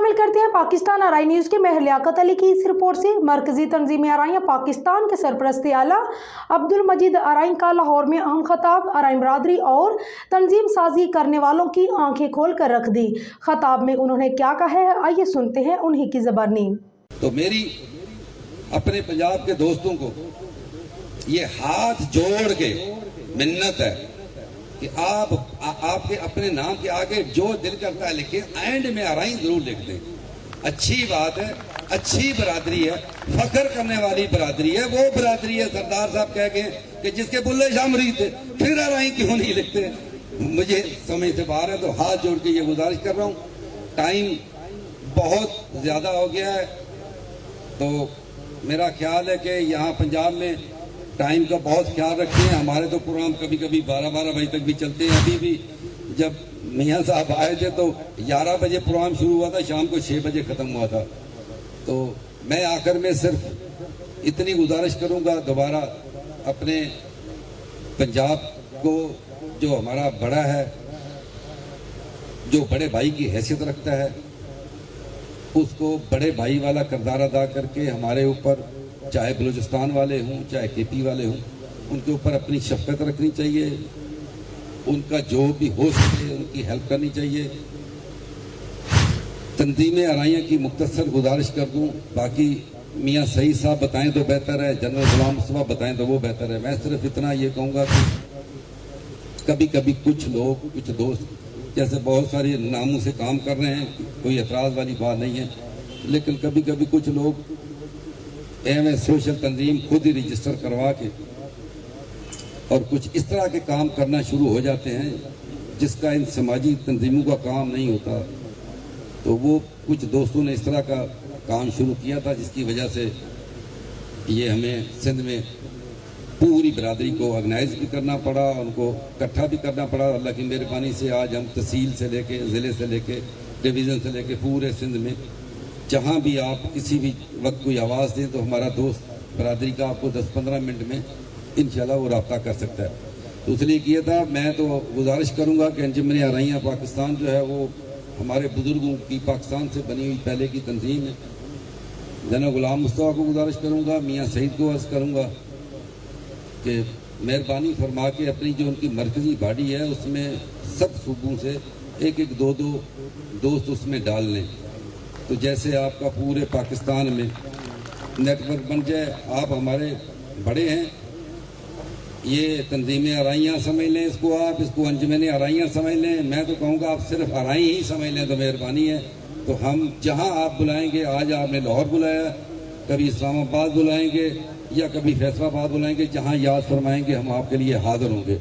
शामिल करते हैं पाकिस्तान आरआई न्यूज़ के मेहर लियाकत अली की इस रिपोर्ट से। मरकजी तंजीम आरआई पाकिस्तान के सरपरस्त आला अब्दुल मजीद आरआई का लाहौर में अहम खताब आरआई बरादरी और तंजीम साजी करने वालों की आंखें खोल कर रख दी। खताब में उन्होंने क्या कहा है, आइए सुनते हैं उन्हीं की ज़बानी। तो मेरी अपने पंजाब के दोस्तों को ये हाथ जोड़ के मिन्नत है कि आपके अपने नाम के आगे जो दिल करता है लिखे, एंड में आरआई जरूर लिख दें। अच्छी बात है, अच्छी बरादरी है, फख्र करने वाली बरादरी है। वो बरादरी है सरदार साहब कह गए कि जिसके बुल्ले शाह मरीद थे, फिर आरआई क्यों नहीं लिखते। मुझे समझ से बाहर है, तो हाथ जोड़ के ये गुजारिश कर रहा हूँ। टाइम बहुत ज्यादा हो गया है, तो मेरा ख्याल है कि यहाँ पंजाब में टाइम का बहुत ख्याल रखते हैं। हमारे तो प्रोग्राम कभी कभी 12-12 बजे तक भी चलते हैं। अभी भी जब मियाँ साहब आए थे तो 11 बजे प्रोग्राम शुरू हुआ था, शाम को 6 बजे ख़त्म हुआ था। तो मैं आखिर में सिर्फ इतनी गुजारिश करूँगा दोबारा अपने पंजाब को, जो हमारा बड़ा है, जो बड़े भाई की हैसियत रखता है, उसको बड़े भाई वाला किरदार अदा करके हमारे ऊपर, चाहे बलूचिस्तान वाले हों चाहे केपी वाले हों, उनके ऊपर अपनी शफकत रखनी चाहिए। उनका जो भी हो सके उनकी हेल्प करनी चाहिए। तंजीम आरआई की मुख्तसर गुजारिश कर दूं, बाकी मियाँ सईद साहब बताएं तो बेहतर है, जनरल गुलाम मुस्तफा बताएं तो वो बेहतर है। मैं सिर्फ इतना ये कहूँगा कि कभी कभी कुछ लोग, कुछ दोस्त, जैसे बहुत सारे नामों से काम कर रहे हैं, कोई एतराज़ वाली बात नहीं है, लेकिन कभी कभी कुछ लोग एम सोशल तंजीम खुद ही रजिस्टर करवा के और कुछ इस तरह के काम करना शुरू हो जाते हैं जिसका इन समाजी तंजीमों का काम नहीं होता। तो वो कुछ दोस्तों ने इस तरह का काम शुरू किया था, जिसकी वजह से ये हमें सिंध में पूरी बरादरी को ऑर्गेनाइज भी करना पड़ा, उनको इकट्ठा भी करना पड़ा। अल्लाह की मेहरबानी से आज हम तहसील से लेके, ज़िले से लेके, डिवीज़न से लेके पूरे सिंध में जहाँ भी आप किसी भी वक्त कोई आवाज़ दें तो हमारा दोस्त बरादरी का आपको 10-15 मिनट में इंशाल्लाह वो रब्ता कर सकता है। तो इसलिए किया था। मैं तो गुजारिश करूँगा कि अंजुमन आरआई पाकिस्तान जो है वो हमारे बुज़ुर्गों की पाकिस्तान से बनी हुई पहले की तंजीम है। जनरल गुलाम मुस्तफा को गुजारिश करूँगा, मियाँ सईद को अर्ज़ करूँगा कि मेहरबानी फरमा के अपनी जो उनकी मरकज़ी बॉडी है उसमें सब सूबों से एक दो दोस्त उसमें डाल लें, तो जैसे आपका पूरे पाकिस्तान में नेटवर्क बन जाए। आप हमारे बड़े हैं, ये तंजीम आरआई समझ लें इसको, आप इसको अंजुमन आरआई समझ लें। मैं तो कहूँगा आप सिर्फ आरआई ही समझ लें तो मेहरबानी है। तो हम जहाँ आप बुलाएंगे, आज आपने लाहौर बुलाया, कभी इस्लामाबाद बुलाएंगे या कभी फैसलाबाद बुलाएंगे, जहाँ याद फरमाएंगे हम आपके लिए हाजिर होंगे।